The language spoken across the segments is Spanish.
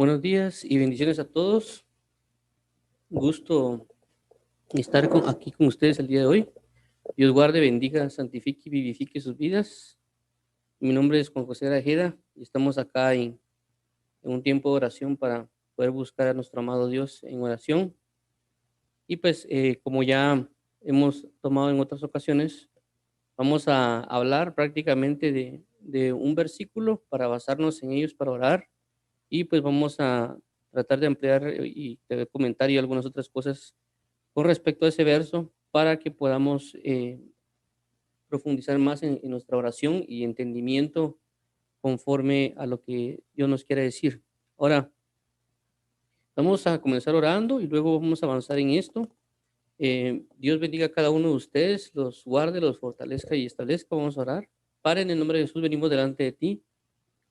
Buenos días y bendiciones a todos. Gusto estar aquí con ustedes el día de hoy. Dios guarde, bendiga, santifique y vivifique sus vidas. Mi nombre es Juan José Arajeda y estamos acá en un tiempo de oración para poder buscar a nuestro amado Dios en oración. Y pues, como ya hemos tomado en otras ocasiones, vamos a hablar prácticamente de un versículo para basarnos en ellos para orar. Y pues vamos a tratar de ampliar y de comentar y algunas otras cosas con respecto a ese verso para que podamos profundizar más en nuestra oración y entendimiento conforme a lo que Dios nos quiere decir. Ahora, vamos a comenzar orando y luego vamos a avanzar en esto. Dios bendiga a cada uno de ustedes, los guarde, los fortalezca y establezca. Vamos a orar. Padre, en el nombre de Jesús venimos delante de ti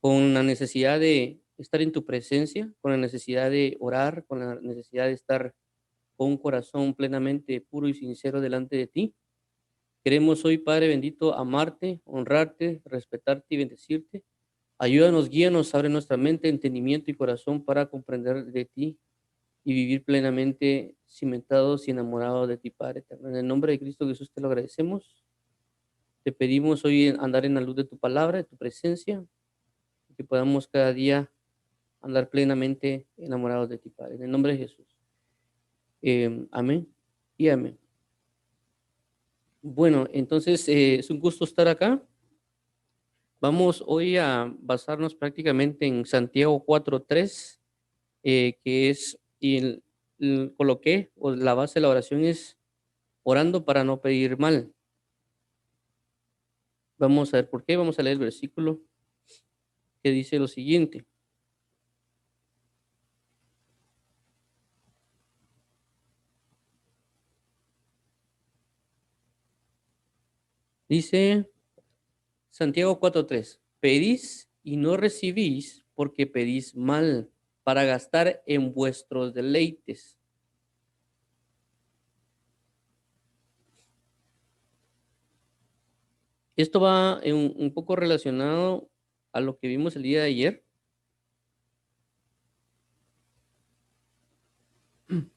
con la necesidad de estar en tu presencia, con la necesidad de orar, con la necesidad de estar con un corazón plenamente puro y sincero delante de ti. Queremos hoy, Padre bendito, amarte, honrarte, respetarte y bendecirte. Ayúdanos, guíanos, abre nuestra mente, entendimiento y corazón para comprender de ti y vivir plenamente cimentados y enamorados de ti, Padre eterno. En el nombre de Cristo Jesús te lo agradecemos. Te pedimos hoy andar en la luz de tu palabra, de tu presencia, y que podamos cada día andar plenamente enamorados de ti, Padre. En el nombre de Jesús. Amén y amén. Bueno, entonces es un gusto estar acá. Vamos hoy a basarnos prácticamente en Santiago 4:3, que es, coloqué, o la base de la oración es orando para no pedir mal. Vamos a ver por qué. Vamos a leer el versículo que dice lo siguiente. Dice Santiago 4:3, pedís y no recibís porque pedís mal para gastar en vuestros deleites. Esto va un poco relacionado a lo que vimos el día de ayer,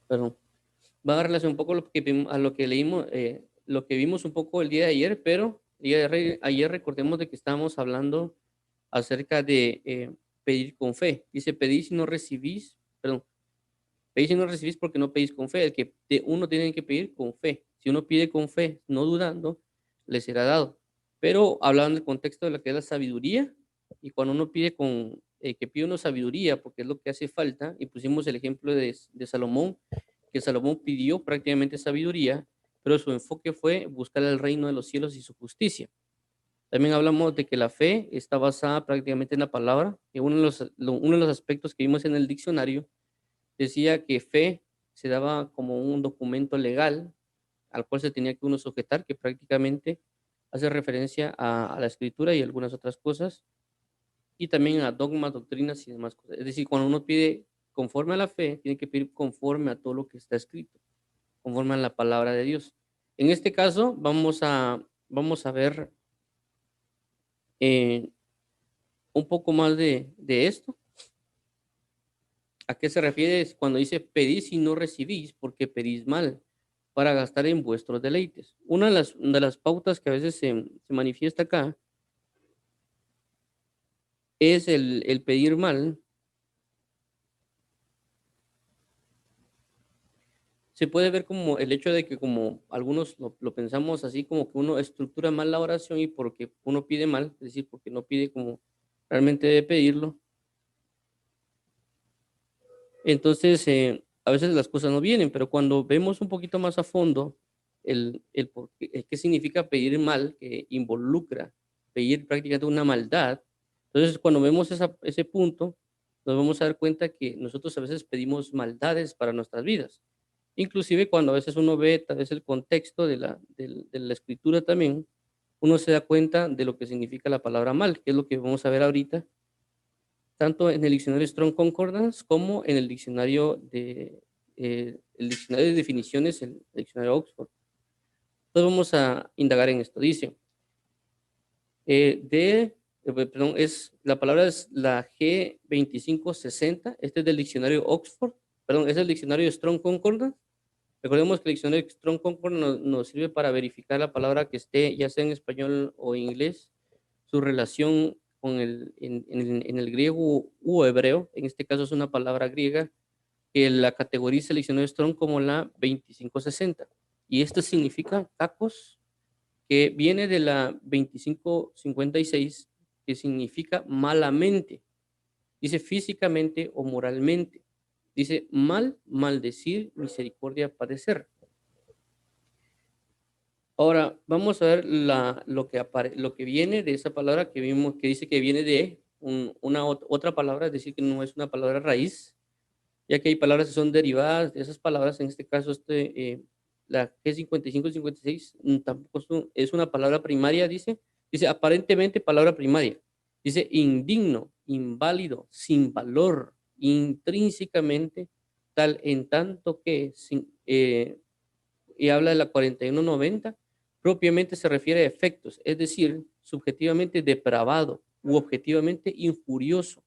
perdón, va a relación un poco a a lo que leímos, lo que vimos un poco el día de ayer, pero el día de ayer recordemos de que estábamos hablando acerca de pedir con fe. Dice, pedís y no recibís, perdón, pedís y no recibís porque no pedís con fe. Uno tiene que pedir con fe. Si uno pide con fe, no dudando, le será dado. Pero hablando del contexto de lo que es la sabiduría, y cuando uno pide que pide una sabiduría, porque es lo que hace falta, y pusimos el ejemplo de Salomón, que Salomón pidió prácticamente sabiduría, pero su enfoque fue buscar el reino de los cielos y su justicia. También hablamos de que la fe está basada prácticamente en la palabra, que uno de los aspectos que vimos en el diccionario decía que fe se daba como un documento legal al cual se tenía que uno sujetar, que prácticamente hace referencia a la escritura y algunas otras cosas, y también a dogmas, doctrinas y demás cosas. Es decir, cuando uno pide conforme a la fe, tiene que pedir conforme a todo lo que está escrito, conforme a la palabra de Dios. En este caso, vamos a ver eh, un poco más de esto. ¿A qué se refiere cuando dice pedís y no recibís porque pedís mal para gastar en vuestros deleites? Una de las pautas que a veces se manifiesta acá es el pedir mal. Se puede ver como el hecho de que como algunos lo pensamos así, como que uno estructura mal la oración y porque uno pide mal, es decir, porque no pide como realmente debe pedirlo, entonces a veces las cosas no vienen, pero cuando vemos un poquito más a fondo el qué significa pedir mal, que involucra pedir prácticamente una maldad, entonces cuando vemos ese punto, nos vamos a dar cuenta que nosotros a veces pedimos maldades para nuestras vidas. Inclusive cuando a veces uno ve tal vez el contexto de la escritura también, uno se da cuenta de lo que significa la palabra mal, que es lo que vamos a ver ahorita, tanto en el diccionario Strong Concordance como en el diccionario de definiciones, el diccionario Oxford. Entonces vamos a indagar en esto. Dice, de perdón, la palabra es la G2560. Este es del diccionario Oxford, perdón, es el diccionario Strong Concordance. Recordemos que el diccionario Strong Concordance nos sirve para verificar la palabra que esté, ya sea en español o en inglés, su relación con en el griego u hebreo. En este caso es una palabra griega que la categoriza el diccionario Strong como la 2560. Y esto significa tacos, que viene de la 2556, que significa malamente. Dice físicamente o moralmente. Dice mal, maldecir, misericordia, padecer. Ahora, vamos a ver lo que viene de esa palabra que vimos, que dice que viene de otra palabra, es decir, que no es una palabra raíz, ya que hay palabras que son derivadas de esas palabras. En este caso, la G55-56 tampoco es una palabra primaria, dice aparentemente palabra primaria. Dice indigno, inválido, sin valor, intrínsecamente, tal en tanto que, y habla de la 4190, propiamente se refiere a efectos, es decir, subjetivamente depravado u objetivamente injurioso,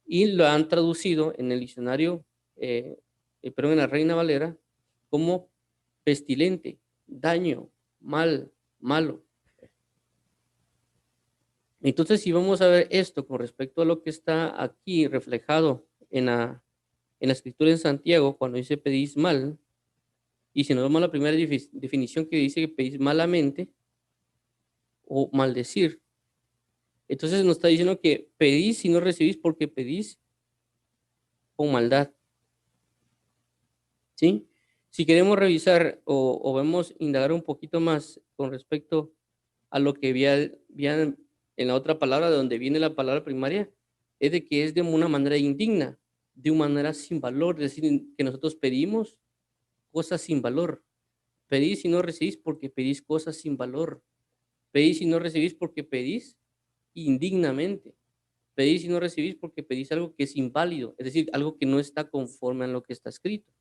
y lo han traducido en el diccionario, pero en la Reina Valera, como pestilente, daño, mal, malo. Entonces, si vamos a ver esto con respecto a lo que está aquí reflejado en la escritura en Santiago, cuando dice pedís mal, y si nos vamos a la primera definición que dice que pedís malamente o maldecir, entonces nos está diciendo que pedís y no recibís porque pedís con maldad. ¿Sí? Si queremos revisar o vemos, indagar un poquito más con respecto a lo que había en la otra palabra, de donde viene la palabra primaria, es de que es de una manera indigna, de una manera sin valor, es decir, que nosotros pedimos cosas sin valor. Pedís y no recibís porque pedís cosas sin valor. Pedís y no recibís porque pedís indignamente. Pedís y no recibís porque pedís algo que es inválido, es decir, algo que no está conforme a lo que está escrito.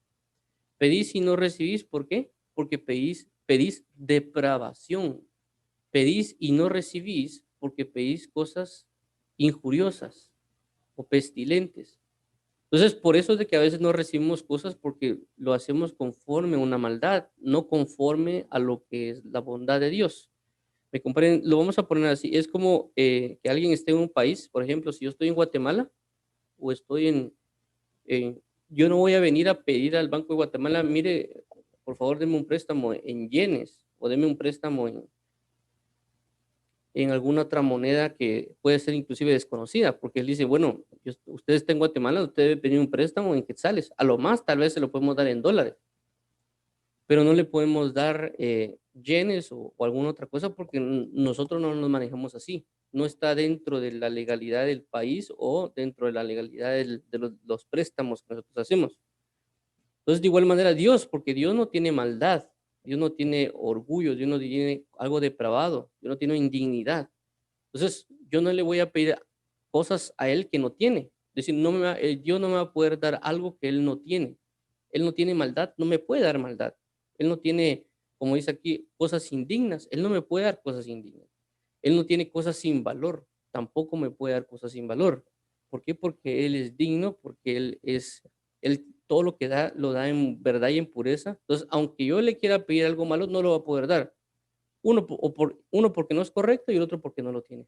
Pedís y no recibís, ¿por qué? Porque pedís depravación. Pedís y no recibís porque pedís cosas injuriosas o pestilentes. Entonces, por eso es de que a veces no recibimos cosas, porque lo hacemos conforme a una maldad, no conforme a lo que es la bondad de Dios. ¿Me comprenden? Lo vamos a poner así. Es como que alguien esté en un país, por ejemplo, si yo estoy en Guatemala o estoy yo no voy a venir a pedir al Banco de Guatemala, mire, por favor, deme un préstamo en yenes o deme un préstamo en alguna otra moneda que puede ser inclusive desconocida, porque él dice, bueno, usted está en Guatemala, usted debe pedir un préstamo en quetzales, a lo más tal vez se lo podemos dar en dólares, pero no le podemos dar yenes o alguna otra cosa porque nosotros no nos manejamos así, no está dentro de la legalidad del país o dentro de la legalidad de los préstamos que nosotros hacemos. Entonces, de igual manera, Dios, porque Dios no tiene maldad, Dios no tiene orgullo, Dios no tiene algo depravado, Dios no tiene indignidad. Entonces, yo no le voy a pedir cosas a Él que no tiene. Es decir, Dios no me va a poder dar algo que Él no tiene. Él no tiene maldad, no me puede dar maldad. Él no tiene, como dice aquí, cosas indignas. Él no me puede dar cosas indignas. Él no tiene cosas sin valor. Tampoco me puede dar cosas sin valor. ¿Por qué? Porque Él es digno, porque Él todo lo que da, lo da en verdad y en pureza. Entonces, aunque yo le quiera pedir algo malo, no lo va a poder dar. Uno porque no es correcto y el otro porque no lo tiene.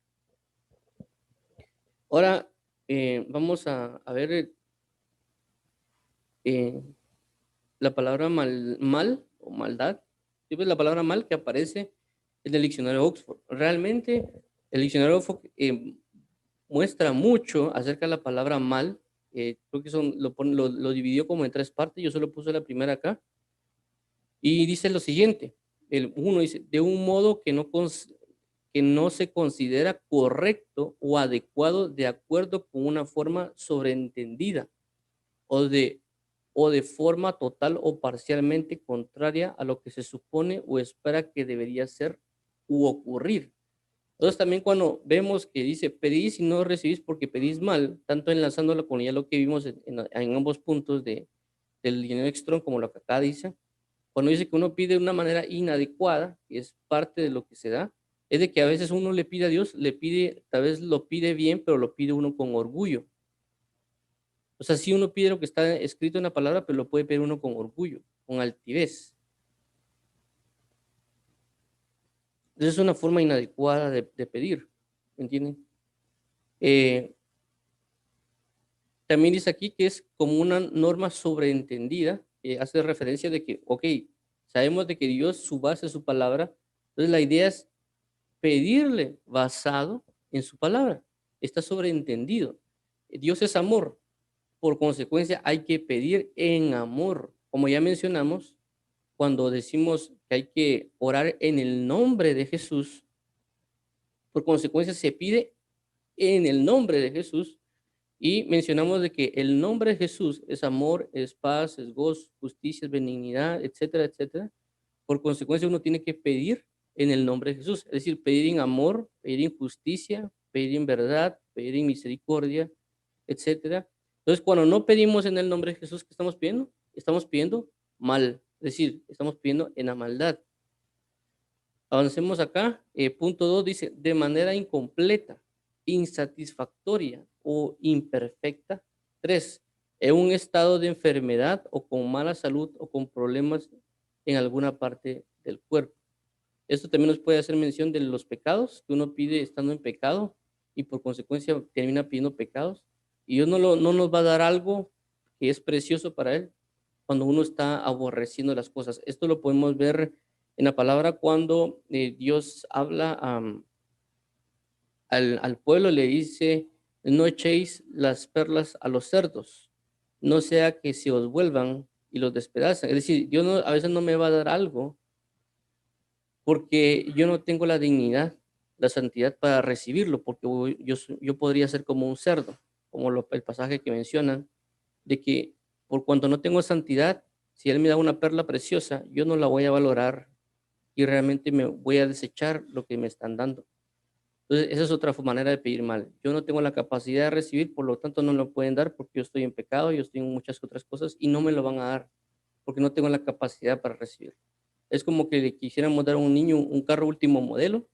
Ahora vamos a ver eh, la palabra mal o maldad. ¿Sí ves la palabra mal que aparece en el diccionario Oxford? Realmente el diccionario Oxford muestra mucho acerca de la palabra mal. Creo que lo dividió como en tres partes. Yo solo puse la primera acá. Y dice lo siguiente. Uno dice, de un modo que no se considera correcto o adecuado de acuerdo con una forma sobreentendida o de, o de forma total o parcialmente contraria a lo que se supone o espera que debería ser u ocurrir. Entonces también cuando vemos que dice pedís y no recibís porque pedís mal, tanto enlazándolo con ya lo que vimos en ambos puntos del dinero extrón como lo que acá dice, cuando dice que uno pide de una manera inadecuada, que es parte de lo que se da, es de que a veces uno le pide a Dios, tal vez lo pide bien, pero lo pide uno con orgullo. O sea, sí uno pide lo que está escrito en la palabra, pero lo puede pedir uno con orgullo, con altivez. Entonces es una forma inadecuada de pedir, ¿me entienden? Eh, También dice aquí que es como una norma sobreentendida, que hace referencia de que, ok, sabemos de que Dios, su base es su palabra, entonces la idea es pedirle basado en su palabra. Está sobreentendido. Dios es amor, por consecuencia hay que pedir en amor. Como ya mencionamos, cuando decimos que hay que orar en el nombre de Jesús, por consecuencia se pide en el nombre de Jesús. Y mencionamos de que el nombre de Jesús es amor, es paz, es gozo, justicia, es benignidad, etcétera, etcétera. Por consecuencia, uno tiene que pedir en el nombre de Jesús, es decir, pedir en amor, pedir en justicia, pedir en verdad, pedir en misericordia, etcétera. Entonces, cuando no pedimos en el nombre de Jesús, ¿qué estamos pidiendo? Estamos pidiendo mal, es decir, estamos pidiendo en la maldad. Avancemos acá. Punto 2 dice, de manera incompleta, insatisfactoria o imperfecta. 3, en un estado de enfermedad o con mala salud o con problemas en alguna parte del cuerpo. Esto también nos puede hacer mención de los pecados que uno pide estando en pecado y por consecuencia termina pidiendo pecados. Y Dios no nos va a dar algo que es precioso para Él cuando uno está aborreciendo las cosas. Esto lo podemos ver en la palabra cuando Dios habla al pueblo, le dice, no echéis las perlas a los cerdos, no sea que se os vuelvan y los despedazan. Es decir, Dios a veces no me va a dar algo porque yo no tengo la dignidad, la santidad para recibirlo, porque yo podría ser como un cerdo, como el pasaje que mencionan, de que por cuanto no tengo santidad, si Él me da una perla preciosa, yo no la voy a valorar y realmente me voy a desechar lo que me están dando. Entonces, esa es otra manera de pedir mal. Yo no tengo la capacidad de recibir, por lo tanto no lo pueden dar porque yo estoy en pecado, yo estoy en muchas otras cosas y no me lo van a dar porque no tengo la capacidad para recibir. Es como que le quisiéramos dar a un niño un carro último modelo,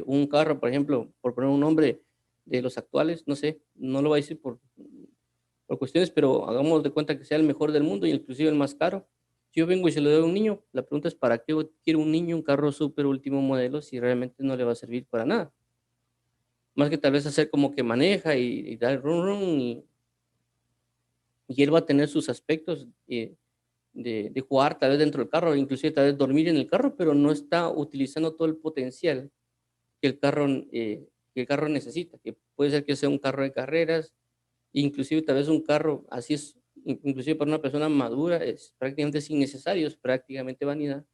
un carro, por ejemplo, por poner un nombre de los actuales, no sé, no lo voy a decir por cuestiones, pero hagamos de cuenta que sea el mejor del mundo y inclusive el más caro. Si yo vengo y se lo doy a un niño, la pregunta es, ¿para qué quiere un niño un carro súper último modelo si realmente no le va a servir para nada? Más que tal vez hacer como que maneja y dar run run y él va a tener sus aspectos de jugar tal vez dentro del carro, inclusive tal vez dormir en el carro, pero no está utilizando todo el potencial que que el carro necesita, que puede ser que sea un carro de carreras, inclusive tal vez un carro, así es, inclusive para una persona madura, es prácticamente es innecesario, es prácticamente vanidad.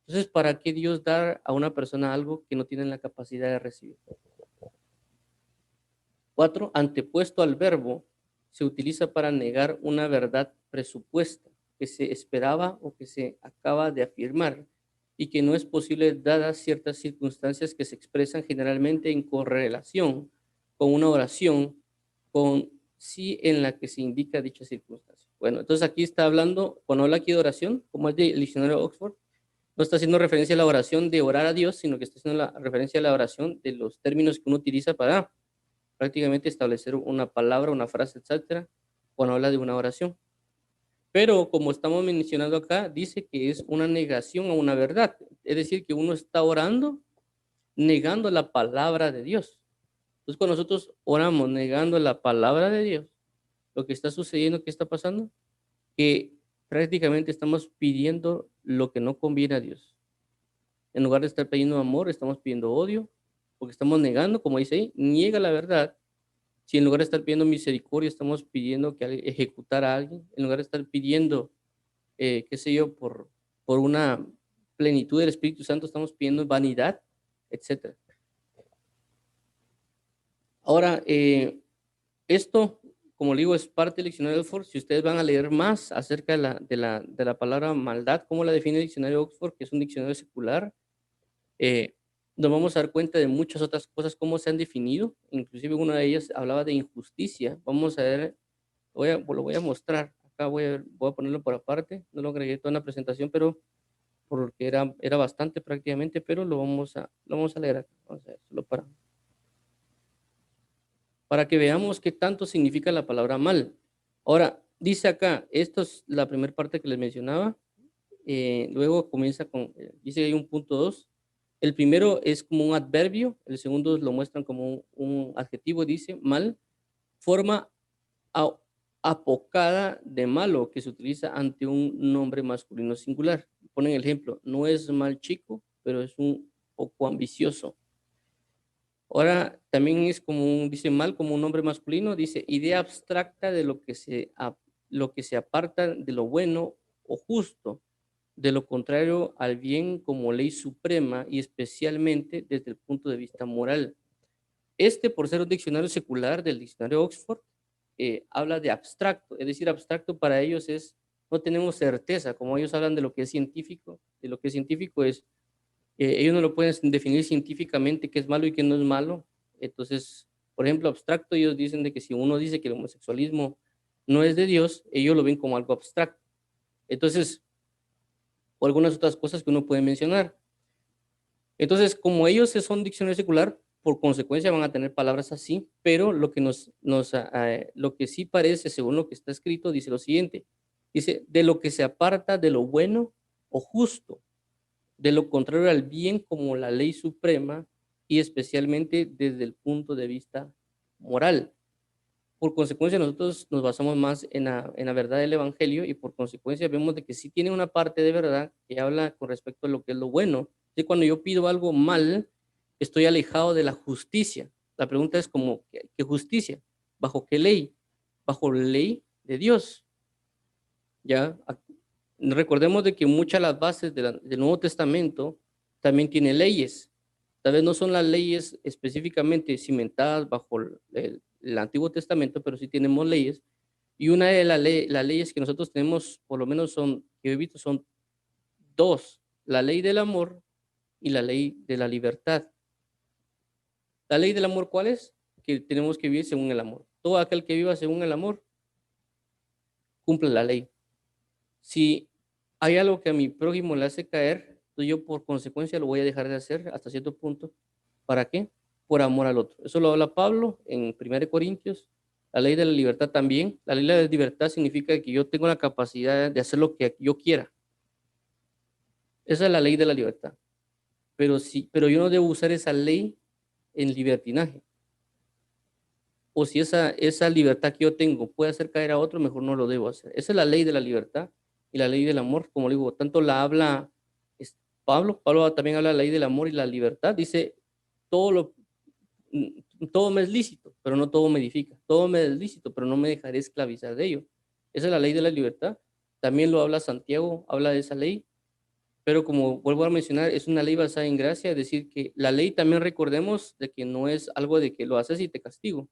Entonces, ¿para qué Dios dar a una persona algo que no tiene la capacidad de recibir? 4, antepuesto al verbo, se utiliza para negar una verdad presupuesta que se esperaba o que se acaba de afirmar y que no es posible dadas ciertas circunstancias que se expresan generalmente en correlación con una oración con sí en la que se indica dicha circunstancia. Bueno, entonces aquí está hablando, cuando habla aquí de oración, como es del diccionario de Oxford, no está haciendo referencia a la oración de orar a Dios, sino que está haciendo la referencia a la oración de los términos que uno utiliza para prácticamente establecer una palabra, una frase, etcétera, cuando habla de una oración. Pero como estamos mencionando acá, dice que es una negación a una verdad, es decir, que uno está orando negando la palabra de Dios. Entonces, cuando nosotros oramos negando la palabra de Dios, lo que está sucediendo, ¿qué está pasando? Que prácticamente estamos pidiendo lo que no conviene a Dios. En lugar de estar pidiendo amor, estamos pidiendo odio, porque estamos negando, como dice ahí, niega la verdad. Si en lugar de estar pidiendo misericordia, estamos pidiendo que ejecutar a alguien, en lugar de estar pidiendo, qué sé yo, por una plenitud del Espíritu Santo, estamos pidiendo vanidad, etcétera. Ahora, esto, como le digo, es parte del diccionario de Oxford. Si ustedes van a leer más acerca de la palabra maldad, cómo la define el diccionario de Oxford, que es un diccionario secular, eh, nos vamos a dar cuenta de muchas otras cosas, cómo se han definido. Inclusive una de ellas hablaba de injusticia. Vamos a ver, lo voy a mostrar. Acá voy a ponerlo por aparte. No lo agregué toda en la presentación, pero porque era bastante prácticamente, pero lo vamos a leer acá. Vamos a ver, solo para que veamos qué tanto significa la palabra mal. Ahora, dice acá, esto es la primera parte que les mencionaba, luego comienza dice que hay un punto 2. El primero es como un adverbio, el segundo lo muestran como un adjetivo, dice mal, forma a- apocada de malo que se utiliza ante un nombre masculino singular. Ponen el ejemplo, no es mal chico, pero es un poco ambicioso. Ahora también es dice mal como un nombre masculino, dice idea abstracta de lo que se aparta de lo bueno o justo, de lo contrario al bien como ley suprema y especialmente desde el punto de vista moral. Por ser un diccionario secular del diccionario Oxford, habla de abstracto, es decir, abstracto para ellos no tenemos certeza, como ellos hablan de lo que es científico, de lo que es científico ellos no lo pueden definir científicamente qué es malo y qué no es malo. Entonces, por ejemplo, abstracto, ellos dicen de que si uno dice que el homosexualismo no es de Dios, ellos lo ven como algo abstracto. Entonces, o algunas otras cosas que uno puede mencionar. Entonces, como ellos son diccionario secular, por consecuencia van a tener palabras así, pero lo que sí parece, según lo que está escrito, dice lo siguiente, dice, de lo que se aparta de lo bueno o justo, de lo contrario al bien como la ley suprema y especialmente desde el punto de vista moral. Por consecuencia, nosotros nos basamos más en la verdad del Evangelio y por consecuencia vemos de que sí tiene una parte de verdad que habla con respecto a lo que es lo bueno. Y cuando yo pido algo mal, estoy alejado de la justicia. La pregunta es como, ¿qué justicia? ¿Bajo qué ley? Bajo la ley de Dios. ¿Ya? Recordemos de que muchas de las bases del Nuevo Testamento también tiene leyes. Tal vez no son las leyes específicamente cimentadas bajo el Antiguo Testamento, pero sí tenemos leyes. Y una de las leyes que nosotros tenemos, por lo menos que he visto, son dos: la ley del amor y la ley de la libertad. La ley del amor, ¿cuál es? Que tenemos que vivir según el amor. Todo aquel que viva según el amor cumple la ley. Si hay algo que a mi prójimo le hace caer, entonces yo por consecuencia lo voy a dejar de hacer hasta cierto punto. ¿Para qué? Por amor al otro. Eso lo habla Pablo en 1 Corintios. La ley de la libertad también. La ley de la libertad significa que yo tengo la capacidad de hacer lo que yo quiera. Esa es la ley de la libertad. Pero yo no debo usar esa ley en libertinaje. O si esa libertad que yo tengo puede hacer caer a otro, mejor no lo debo hacer. Esa es la ley de la libertad y la ley del amor, como le digo, tanto la habla Pablo también habla de la ley del amor y la libertad, dice, todo, lo, todo me es lícito, pero no todo me edifica, todo me es lícito, pero no me dejaré esclavizar de ello. Esa es la ley de la libertad, también lo habla Santiago, habla de esa ley, pero como vuelvo a mencionar, es una ley basada en gracia, es decir, que la ley también recordemos de que no es algo de que lo haces y te castigo,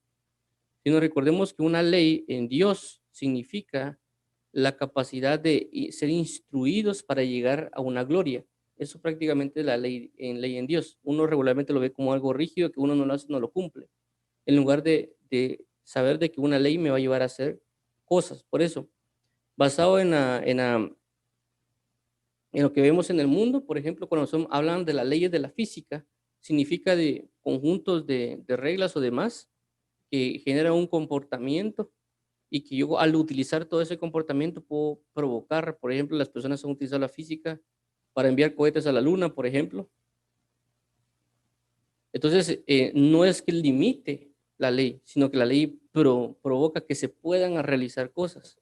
sino recordemos que una ley en Dios significa la capacidad de ser instruidos para llegar a una gloria. Eso prácticamente es la ley en Dios. Uno regularmente lo ve como algo rígido, que uno no lo hace, no lo cumple, en lugar de saber de que una ley me va a llevar a hacer cosas. Por eso, basado en lo que vemos en el mundo, por ejemplo, cuando hablan de las leyes de la física, significa de conjuntos de reglas o demás que generan un comportamiento y que yo al utilizar todo ese comportamiento puedo provocar, por ejemplo, las personas han utilizado la física para enviar cohetes a la luna, por ejemplo. Entonces, no es que limite la ley, sino que la ley provoca que se puedan realizar cosas.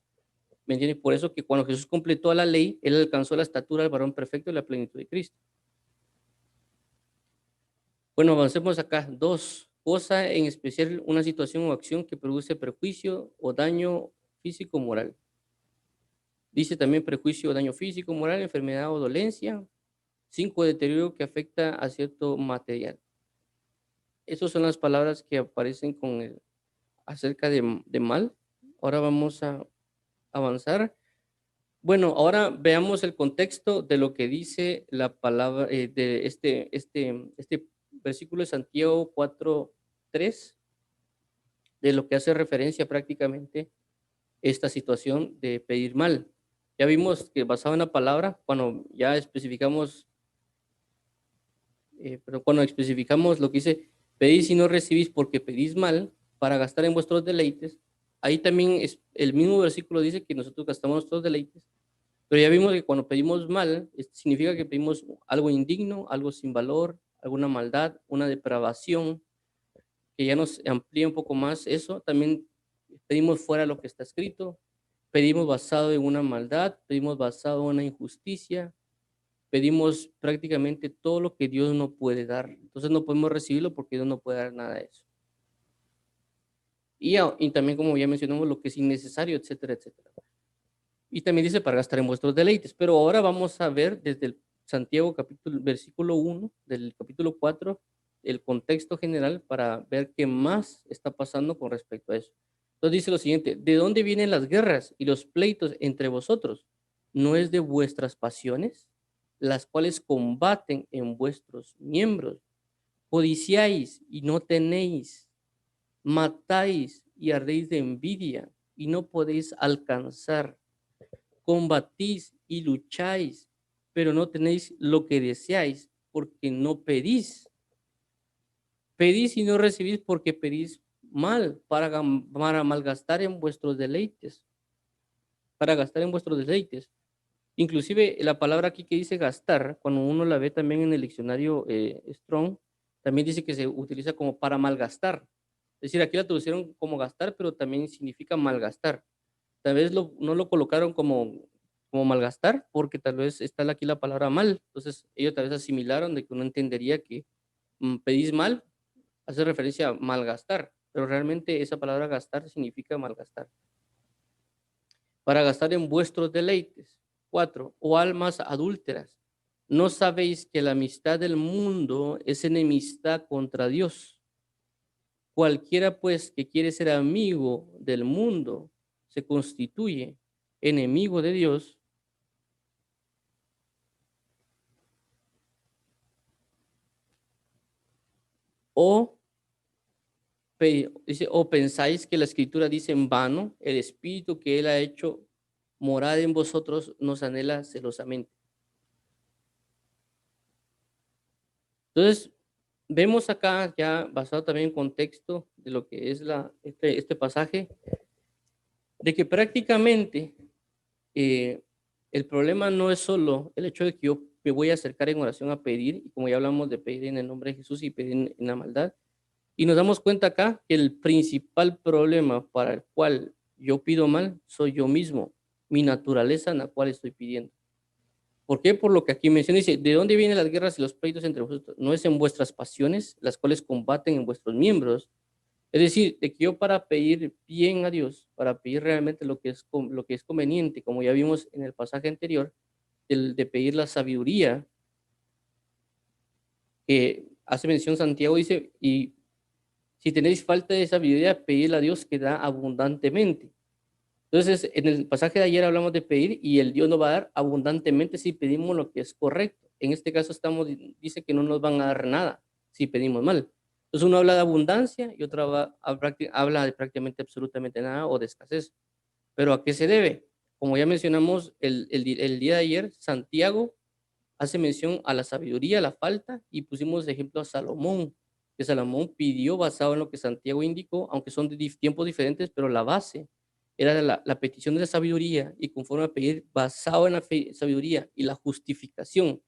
¿Me entiendes? Por eso que cuando Jesús completó la ley, él alcanzó la estatura del varón perfecto y la plenitud de Cristo. Bueno, avancemos acá. Dos, cosa en especial una situación o acción que produce perjuicio o daño físico o moral. Dice también prejuicio o daño físico, moral, enfermedad o dolencia. 5, deterioro que afecta a cierto material. Esas son las palabras que aparecen acerca de mal. Ahora vamos a avanzar. Bueno, ahora veamos el contexto de lo que dice la palabra de este versículo de Santiago 4:3, de lo que hace referencia prácticamente esta situación de pedir mal. Ya vimos que basado en la palabra, cuando ya especificamos, pero cuando especificamos lo que dice, pedís y no recibís porque pedís mal para gastar en vuestros deleites, ahí también es, el mismo versículo dice que nosotros gastamos nuestros deleites, pero ya vimos que cuando pedimos mal, significa que pedimos algo indigno, algo sin valor, alguna maldad, una depravación, que ya nos amplía un poco más eso. También pedimos fuera lo que está escrito, pedimos basado en una maldad, pedimos basado en una injusticia, pedimos prácticamente todo lo que Dios no puede dar. Entonces no podemos recibirlo porque Dios no puede dar nada de eso. Y también, como ya mencionamos, lo que es innecesario, etcétera, etcétera. Y también dice para gastar en vuestros deleites. Pero ahora vamos a ver desde el Santiago capítulo, versículo 1 del capítulo 4 el contexto general para ver qué más está pasando con respecto a eso. Entonces dice lo siguiente, ¿de dónde vienen las guerras y los pleitos entre vosotros? ¿No es de vuestras pasiones, las cuales combaten en vuestros miembros? Codiciáis y no tenéis, matáis y ardéis de envidia y no podéis alcanzar, combatís y lucháis, pero no tenéis lo que deseáis porque no pedís. Pedís y no recibís porque pedís mal para malgastar en vuestros deleites, para gastar en vuestros deleites. Inclusive la palabra aquí que dice gastar, cuando uno la ve también en el diccionario Strong, también dice que se utiliza como para malgastar. Es decir, aquí la traducieron como gastar, pero también significa malgastar. Tal vez no lo colocaron como malgastar, porque tal vez está aquí la palabra mal. Entonces ellos tal vez asimilaron de que uno entendería que pedís mal, hace referencia a malgastar, pero realmente esa palabra gastar significa malgastar. Para gastar en vuestros deleites. 4. O almas adúlteras. ¿No sabéis que la amistad del mundo es enemistad contra Dios? Cualquiera pues que quiere ser amigo del mundo se constituye enemigo de Dios. O, dice, o pensáis que la escritura dice en vano, el espíritu que él ha hecho morar en vosotros nos anhela celosamente. Entonces, vemos acá ya basado también en contexto de lo que es este pasaje, de que prácticamente eh, el problema no es solo el hecho de que yo me voy a acercar en oración a pedir, y como ya hablamos de pedir en el nombre de Jesús y pedir en la maldad, y nos damos cuenta acá que el principal problema para el cual yo pido mal soy yo mismo, mi naturaleza en la cual estoy pidiendo. ¿Por qué? Por lo que aquí menciona, dice, ¿de dónde vienen las guerras y los pleitos entre vosotros? ¿No es en vuestras pasiones, las cuales combaten en vuestros miembros? Es decir, de que yo para pedir bien a Dios, para pedir realmente lo que es conveniente, como ya vimos en el pasaje anterior, el de pedir la sabiduría, que hace mención Santiago, dice, y si tenéis falta de sabiduría, pedidle a Dios que da abundantemente. Entonces, en el pasaje de ayer hablamos de pedir y el Dios nos va a dar abundantemente si pedimos lo que es correcto. En este caso dice que no nos van a dar nada si pedimos mal. Entonces uno habla de abundancia y otro habla de prácticamente absolutamente nada o de escasez. ¿Pero a qué se debe? Como ya mencionamos el día de ayer, Santiago hace mención a la sabiduría, a la falta, y pusimos de ejemplo a Salomón, que Salomón pidió basado en lo que Santiago indicó, aunque son de tiempos diferentes, pero la base era la petición de la sabiduría, y conforme a pedir basado en la sabiduría y la justificación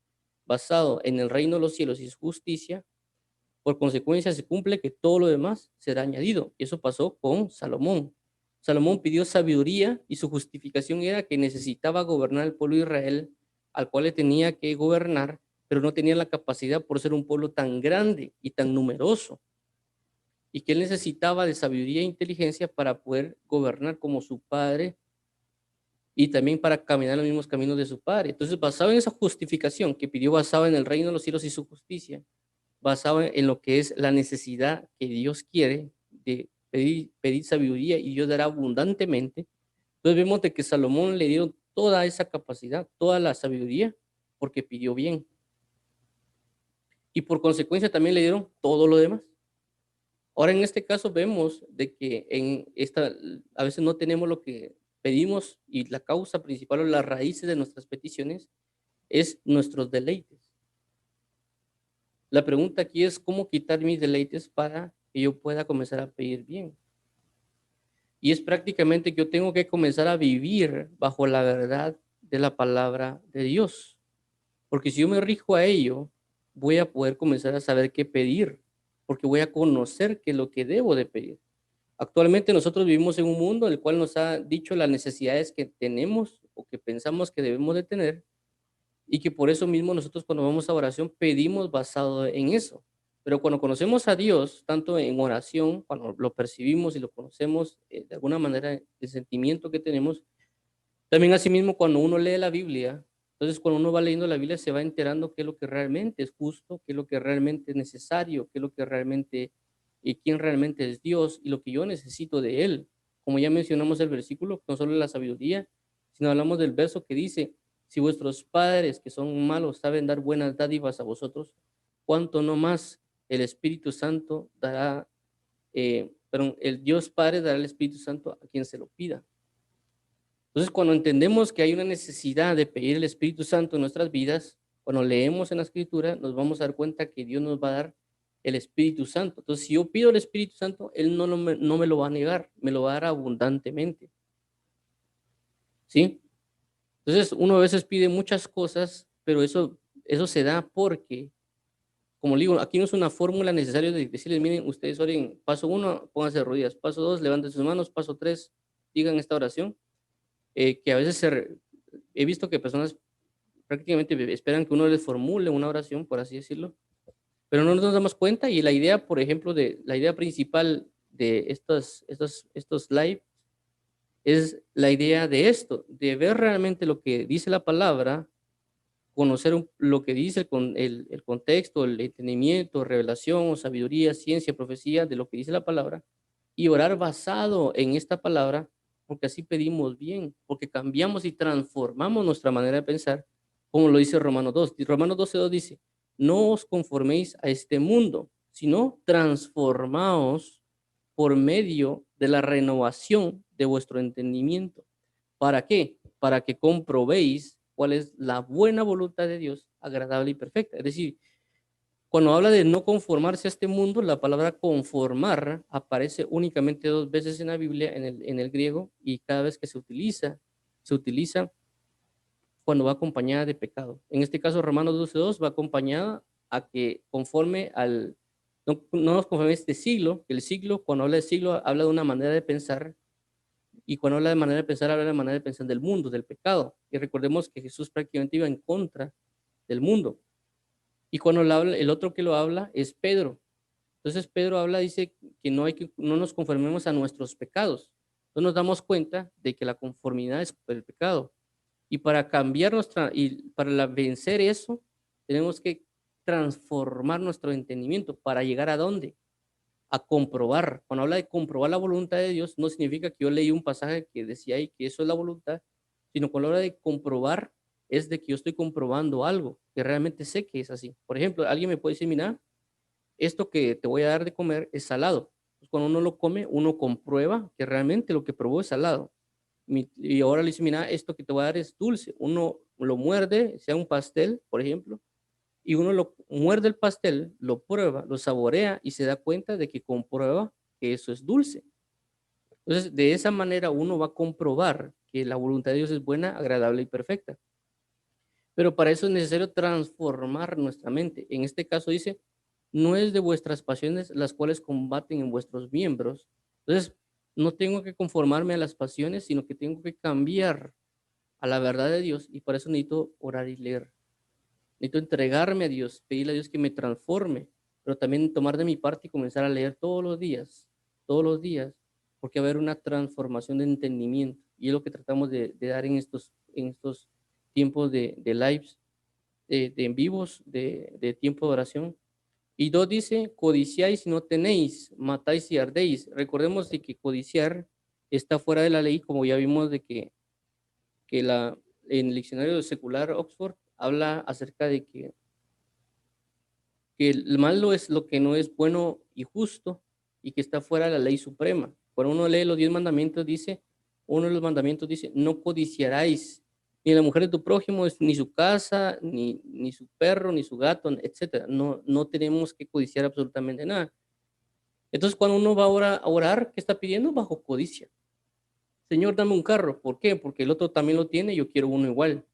basado en el reino de los cielos y su justicia, por consecuencia se cumple que todo lo demás será añadido. Y eso pasó con Salomón. Salomón pidió sabiduría y su justificación era que necesitaba gobernar el pueblo de Israel, al cual le tenía que gobernar, pero no tenía la capacidad por ser un pueblo tan grande y tan numeroso. Y que él necesitaba de sabiduría e inteligencia para poder gobernar como su padre y también para caminar los mismos caminos de su padre. Entonces, basado en esa justificación que pidió basado en el reino de los cielos y su justicia, basado en lo que es la necesidad que Dios quiere de pedir sabiduría y Dios dará abundantemente. Entonces vemos de que Salomón le dio toda esa capacidad, toda la sabiduría, porque pidió bien. Y por consecuencia también le dieron todo lo demás. Ahora en este caso vemos de que a veces no tenemos lo que pedimos y la causa principal o las raíces de nuestras peticiones es nuestros deleites. La pregunta aquí es cómo quitar mis deleites para que yo pueda comenzar a pedir bien. Y es prácticamente que yo tengo que comenzar a vivir bajo la verdad de la palabra de Dios. Porque si yo me rijo a ello, voy a poder comenzar a saber qué pedir, porque voy a conocer qué es lo que debo de pedir. Actualmente nosotros vivimos en un mundo en el cual nos ha dicho las necesidades que tenemos o que pensamos que debemos de tener, y que por eso mismo nosotros cuando vamos a oración pedimos basado en eso. Pero cuando conocemos a Dios, tanto en oración, cuando lo percibimos y lo conocemos de alguna manera, el sentimiento que tenemos, también asimismo cuando uno lee la Biblia, entonces cuando uno va leyendo la Biblia se va enterando qué es lo que realmente es justo, qué es lo que realmente es necesario, qué es lo que realmente, y quién realmente es Dios y lo que yo necesito de Él. Como ya mencionamos el versículo, no solo la sabiduría, sino hablamos del verso que dice, si vuestros padres que son malos saben dar buenas dádivas a vosotros, cuánto no más el Espíritu Santo dará, perdón, el Dios Padre dará el Espíritu Santo a quien se lo pida. Entonces, cuando entendemos que hay una necesidad de pedir el Espíritu Santo en nuestras vidas, cuando leemos en la Escritura, nos vamos a dar cuenta que Dios nos va a dar el Espíritu Santo. Entonces, si yo pido el Espíritu Santo, Él no me lo va a negar, me lo va a dar abundantemente. ¿Sí? Entonces, uno a veces pide muchas cosas, pero eso se da porque, como le digo, aquí no es una fórmula necesaria de decirles, miren, ustedes oren, paso 1, pónganse de rodillas, paso 2, levanten sus manos, paso 3, digan esta oración, que a veces he visto que personas prácticamente esperan que uno les formule una oración, por así decirlo, pero no nos damos cuenta y la idea, por ejemplo, la idea principal de estos live es la idea de esto, de ver realmente lo que dice la palabra, conocer lo que dice el contexto, el entendimiento, revelación o sabiduría, ciencia, profecía de lo que dice la palabra y orar basado en esta palabra, porque así pedimos bien, porque cambiamos y transformamos nuestra manera de pensar, como lo dice Romanos 2. Y Romanos 12:2 dice, no os conforméis a este mundo, sino transformaos por medio de la renovación de vuestro entendimiento. ¿Para qué? Para que comprobéis cuál es la buena voluntad de Dios, agradable y perfecta. Es decir, cuando habla de no conformarse a este mundo, la palabra conformar aparece únicamente 2 veces en la Biblia, en el griego, y cada vez que se utiliza cuando va acompañada de pecado. En este caso, Romanos 12:2 va acompañada a que conforme al, no nos conforme a este siglo, que el siglo, cuando habla de siglo, habla de una manera de pensar, y cuando habla de manera de pensar, habla de manera de pensar del mundo, del pecado. Y recordemos que Jesús prácticamente iba en contra del mundo. Y cuando el otro que lo habla es Pedro. Entonces Pedro habla, dice que no nos conformemos a nuestros pecados. Entonces nos damos cuenta de que la conformidad es por el pecado. Y para cambiar y para vencer eso, tenemos que transformar nuestro entendimiento. ¿Para llegar a dónde? A comprobar. Cuando habla de comprobar la voluntad de Dios, no significa que yo leí un pasaje que decía ahí que eso es la voluntad, sino cuando habla de comprobar, es de que yo estoy comprobando algo, que realmente sé que es así. Por ejemplo, alguien me puede decir, mira, esto que te voy a dar de comer es salado. Pues cuando uno lo come, uno comprueba que realmente lo que probó es salado. Y ahora le dice, mira, esto que te voy a dar es dulce. Uno lo muerde, sea un pastel, por ejemplo, y uno lo muerde el pastel, lo prueba, lo saborea y se da cuenta de que comprueba que eso es dulce. Entonces, de esa manera uno va a comprobar que la voluntad de Dios es buena, agradable y perfecta. Pero para eso es necesario transformar nuestra mente. En este caso dice, no es de vuestras pasiones las cuales combaten en vuestros miembros. Entonces, no tengo que conformarme a las pasiones, sino que tengo que cambiar a la verdad de Dios y para eso necesito orar y leer. Necesito entregarme a Dios, pedirle a Dios que me transforme, pero también tomar de mi parte y comenzar a leer todos los días, porque va a haber una transformación de entendimiento. Y es lo que tratamos de dar en estos tiempos de lives, de en vivos, de tiempo de oración. Y 2 dice, codiciáis y no tenéis, matáis y ardéis. Recordemos de que codiciar está fuera de la ley, como ya vimos de que en el diccionario secular Oxford habla acerca de que el malo es lo que no es bueno y justo y que está fuera de la ley suprema. Cuando uno lee los 10 mandamientos dice, uno de los mandamientos dice, no codiciaráis ni la mujer de tu prójimo, ni su casa, ni su perro, ni su gato, etcétera. No, no tenemos que codiciar absolutamente nada. Entonces, cuando uno va a orar, ¿qué está pidiendo? Bajo codicia. Señor, dame un carro. ¿Por qué? Porque el otro también lo tiene y yo quiero uno igual.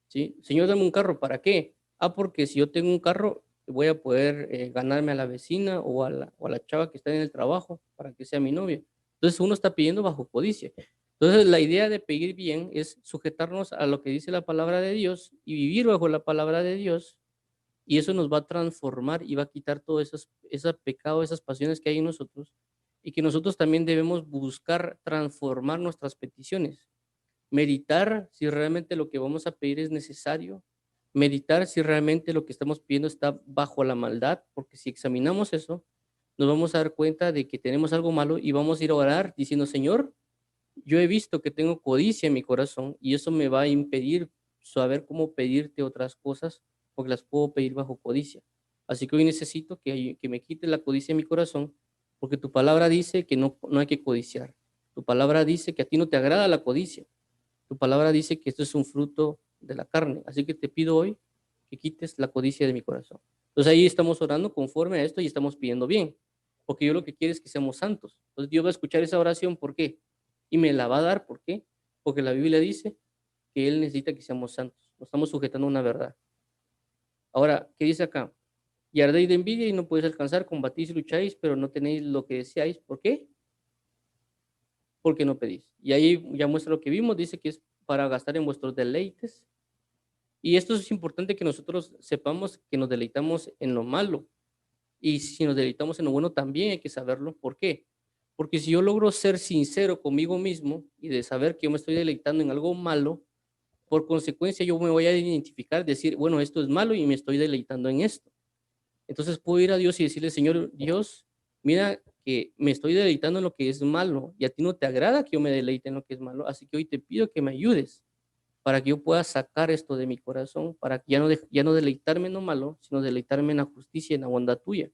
¿Sí? Señor, dame un carro. ¿Para qué? Porque si yo tengo un carro, voy a poder ganarme a la vecina o a la chava que está en el trabajo para que sea mi novia. Entonces, uno está pidiendo bajo codicia. Entonces, la idea de pedir bien es sujetarnos a lo que dice la palabra de Dios y vivir bajo la palabra de Dios. Y eso nos va a transformar y va a quitar todo ese pecado, esas pasiones que hay en nosotros. Y que nosotros también debemos buscar transformar nuestras peticiones. Meditar si realmente lo que vamos a pedir es necesario. Meditar si realmente lo que estamos pidiendo está bajo la maldad. Porque si examinamos eso, nos vamos a dar cuenta de que tenemos algo malo y vamos a ir a orar diciendo, Señor, yo he visto que tengo codicia en mi corazón y eso me va a impedir saber cómo pedirte otras cosas porque las puedo pedir bajo codicia. Así que hoy necesito que me quites la codicia en mi corazón porque tu palabra dice que no hay que codiciar. Tu palabra dice que a ti no te agrada la codicia. Tu palabra dice que esto es un fruto de la carne. Así que te pido hoy que quites la codicia de mi corazón. Entonces ahí estamos orando conforme a esto y estamos pidiendo bien. Porque yo lo que quiero es que seamos santos. Entonces Dios va a escuchar esa oración. ¿Por qué? Y me la va a dar. ¿Por qué? Porque la Biblia dice que Él necesita que seamos santos. Nos estamos sujetando a una verdad. Ahora, ¿qué dice acá? Y ardéis de envidia y no podéis alcanzar, combatís y lucháis, pero no tenéis lo que deseáis. ¿Por qué? Porque no pedís. Y ahí ya muestra lo que vimos. Dice que es para gastar en vuestros deleites. Y esto es importante que nosotros sepamos que nos deleitamos en lo malo. Y si nos deleitamos en lo bueno, también hay que saberlo. ¿Por qué? Porque si yo logro ser sincero conmigo mismo y de saber que yo me estoy deleitando en algo malo, por consecuencia yo me voy a identificar, decir, bueno, esto es malo y me estoy deleitando en esto. Entonces puedo ir a Dios y decirle, Señor Dios, mira que me estoy deleitando en lo que es malo y a ti no te agrada que yo me deleite en lo que es malo, así que hoy te pido que me ayudes para que yo pueda sacar esto de mi corazón, para que ya no deleitarme en lo malo, sino deleitarme en la justicia y en la bondad tuya.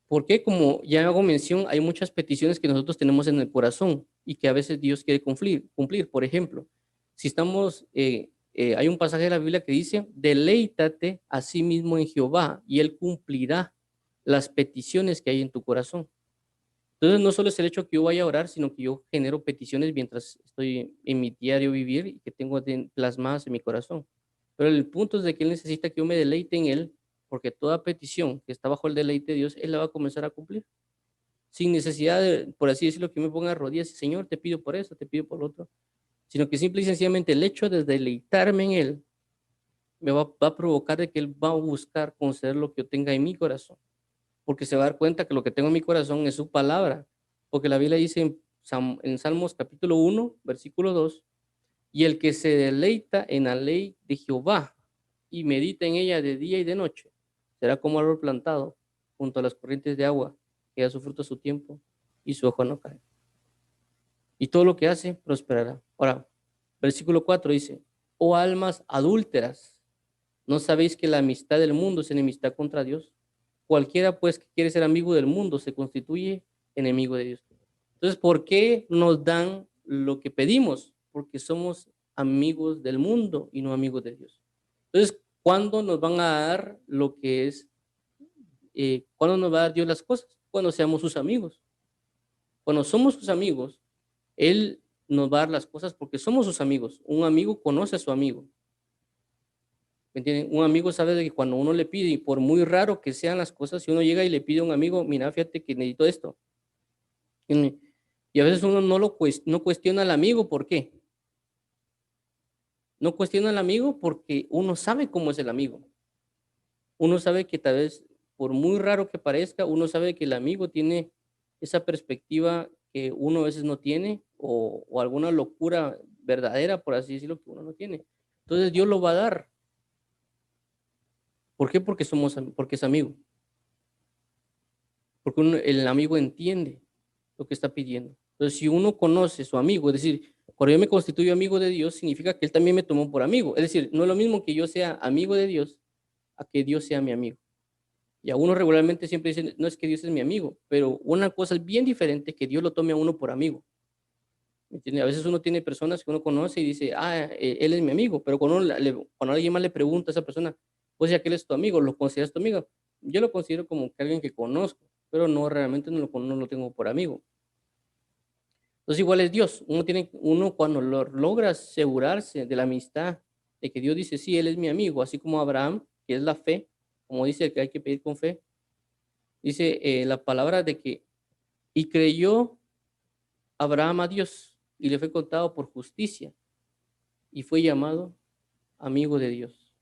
Porque como ya hago mención, hay muchas peticiones que nosotros tenemos en el corazón y que a veces Dios quiere cumplir. Por ejemplo, si estamos, hay un pasaje de la Biblia que dice, deleítate a sí mismo en Jehová y Él cumplirá las peticiones que hay en tu corazón. Entonces, no solo es el hecho que yo vaya a orar, sino que yo genero peticiones mientras estoy en mi diario vivir y que tengo plasmadas en mi corazón. Pero el punto es de que Él necesita que yo me deleite en Él, porque toda petición que está bajo el deleite de Dios, Él la va a comenzar a cumplir. Sin necesidad de, por así decirlo, que me ponga a rodillas y Señor, te pido por eso, te pido por lo otro. Sino que simple y sencillamente el hecho de deleitarme en Él va a provocar de que Él va a buscar conceder lo que yo tenga en mi corazón, porque se va a dar cuenta que lo que tengo en mi corazón es su palabra, porque la Biblia dice en Salmos capítulo 1, versículo 2, y el que se deleita en la ley de Jehová y medita en ella de día y de noche, será como árbol plantado junto a las corrientes de agua, que da su fruto a su tiempo y su hoja no cae. Y todo lo que hace prosperará. Ahora, versículo 4 dice, oh almas adúlteras, ¿no sabéis que la amistad del mundo es enemistad contra Dios? Cualquiera pues que quiere ser amigo del mundo se constituye enemigo de Dios. Entonces, ¿por qué nos dan lo que pedimos? Porque somos amigos del mundo y no amigos de Dios. Entonces, ¿cuándo nos van a dar lo que es, cuándo nos va a dar Dios las cosas? Cuando seamos sus amigos. Cuando somos sus amigos, Él nos va a dar las cosas porque somos sus amigos. Un amigo conoce a su amigo. ¿Me entienden? Un amigo sabe de que cuando uno le pide, y por muy raro que sean las cosas, si uno llega y le pide a un amigo, mira, fíjate que necesito esto. Y a veces uno no cuestiona al amigo, ¿por qué? No cuestiona al amigo porque uno sabe cómo es el amigo. Uno sabe que tal vez, por muy raro que parezca, uno sabe que el amigo tiene esa perspectiva que uno a veces no tiene o alguna locura verdadera, por así decirlo, que uno no tiene. Entonces Dios lo va a dar. ¿Por qué? Porque es amigo. Porque el amigo entiende lo que está pidiendo. Entonces, si uno conoce a su amigo, es decir, cuando yo me constituyo amigo de Dios, significa que Él también me tomó por amigo. Es decir, no es lo mismo que yo sea amigo de Dios a que Dios sea mi amigo. Y a uno regularmente siempre dicen, no es que Dios es mi amigo, pero una cosa es bien diferente que Dios lo tome a uno por amigo. ¿Me entiende? A veces uno tiene personas que uno conoce y dice, él es mi amigo, pero cuando alguien más le pregunta a esa persona, pues ya que él es tu amigo, ¿lo consideras tu amigo? Yo lo considero como que alguien que conozco, pero no realmente no lo tengo por amigo. Entonces igual es Dios. Uno cuando logra asegurarse de la amistad, de que Dios dice, sí, él es mi amigo, así como Abraham, que es la fe, como dice que hay que pedir con fe, dice la palabra de que, y creyó Abraham a Dios y le fue contado por justicia y fue llamado amigo de Dios.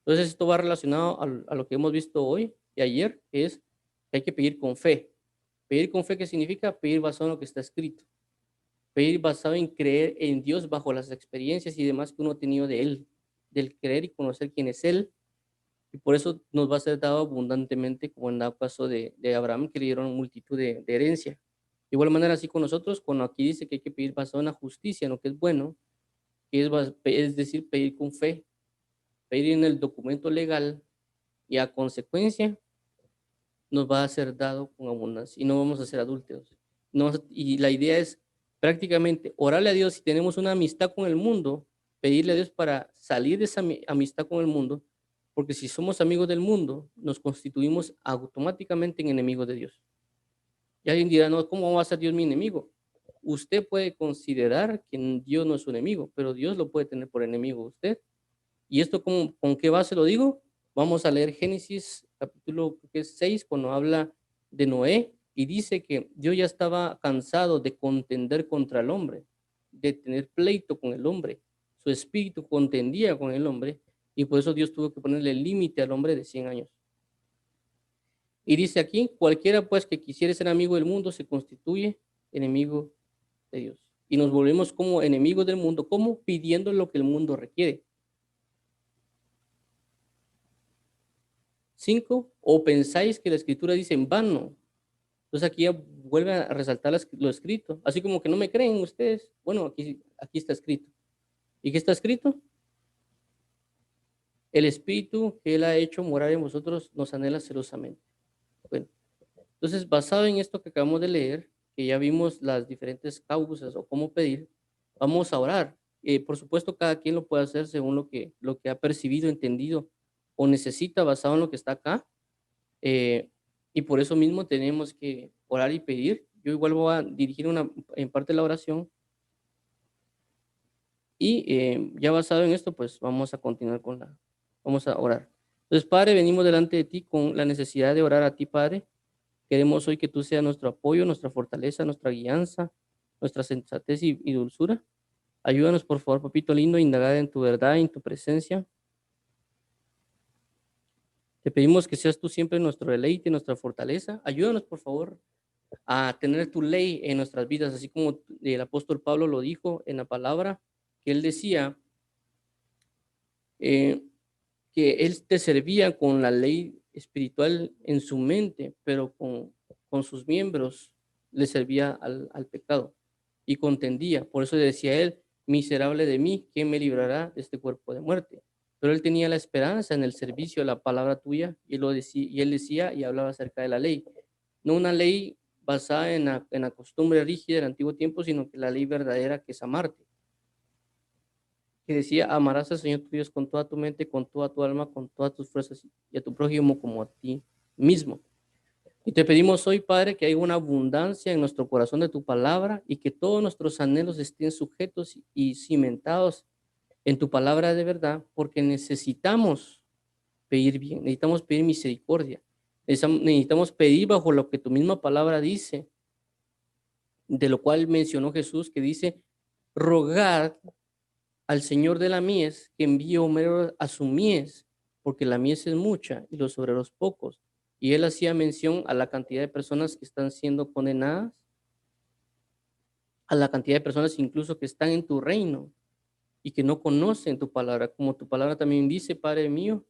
Entonces esto va relacionado a lo que hemos visto hoy y ayer, que es que hay que pedir con fe. Pedir con fe, ¿qué significa? Pedir basado en lo que está escrito. Pedir basado en creer en Dios bajo las experiencias y demás que uno ha tenido de Él, del creer y conocer quién es Él. Y por eso nos va a ser dado abundantemente, como en el caso de Abraham, que le dieron multitud de herencia. De igual manera, así con nosotros, cuando aquí dice que hay que pedir basado en la justicia, en lo que es bueno, que es decir, pedir con fe, pedir en el documento legal y a consecuencia nos va a ser dado con abundancia y no vamos a ser adúlteros. No, y la idea es prácticamente orarle a Dios si tenemos una amistad con el mundo, pedirle a Dios para salir de esa amistad con el mundo, porque si somos amigos del mundo, nos constituimos automáticamente en enemigos de Dios. Y alguien dirá, no, ¿cómo va a ser Dios mi enemigo? Usted puede considerar que Dios no es su enemigo, pero Dios lo puede tener por enemigo a usted. ¿Y esto con qué base lo digo? Vamos a leer Génesis capítulo 6, cuando habla de Noé y dice que Dios ya estaba cansado de contender contra el hombre, de tener pleito con el hombre. Su espíritu contendía con el hombre y por eso Dios tuvo que ponerle límite al hombre de 100 años. Y dice aquí, cualquiera pues que quisiera ser amigo del mundo se constituye enemigo de Dios. Y nos volvemos como enemigos del mundo, como pidiendo lo que el mundo requiere. 5, o pensáis que la escritura dice en vano. Entonces aquí ya vuelve a resaltar lo escrito, así como que no me creen ustedes. Bueno, aquí está escrito. ¿Y qué está escrito? El espíritu que él ha hecho morar en vosotros nos anhela celosamente. Bueno, entonces basado en esto que acabamos de leer, que ya vimos las diferentes causas o cómo pedir, vamos a orar. Por supuesto, cada quien lo puede hacer según lo que ha percibido, entendido o necesita basado en lo que está acá. Eh, y por eso mismo tenemos que orar y pedir. Yo igual voy a dirigir en parte de la oración y ya basado en esto, pues vamos a continuar vamos a orar. Entonces, Padre, venimos delante de ti con la necesidad de orar a ti, Padre. Queremos hoy que tú seas nuestro apoyo, nuestra fortaleza, nuestra guianza, nuestra sensatez y dulzura. Ayúdanos, por favor, papito lindo, a indagar en tu verdad, en tu presencia. Te pedimos que seas tú siempre nuestro deleite, nuestra fortaleza. Ayúdanos, por favor, a tener tu ley en nuestras vidas, así como el apóstol Pablo lo dijo en la palabra, que él decía eh, que él te servía con la ley espiritual en su mente, pero con sus miembros le servía al pecado y contendía. Por eso decía él, miserable de mí, ¿quién me librará de este cuerpo de muerte? Pero él tenía la esperanza en el servicio a la palabra tuya y él decía y hablaba acerca de la ley. No una ley basada en la costumbre rígida del antiguo tiempo, sino que la ley verdadera que es amarte. Que decía, amarás al Señor tu Dios con toda tu mente, con toda tu alma, con todas tus fuerzas y a tu prójimo como a ti mismo. Y te pedimos hoy, Padre, que haya una abundancia en nuestro corazón de tu palabra y que todos nuestros anhelos estén sujetos y cimentados en tu palabra de verdad, porque necesitamos pedir bien, necesitamos pedir misericordia, necesitamos pedir bajo lo que tu misma palabra dice, de lo cual mencionó Jesús, que dice, rogad al Señor de la mies que envíe obreros a su mies, porque la mies es mucha y los obreros pocos. Y él hacía mención a la cantidad de personas que están siendo condenadas, a la cantidad de personas incluso que están en tu reino y que no conocen tu palabra, como tu palabra también dice, Padre mío,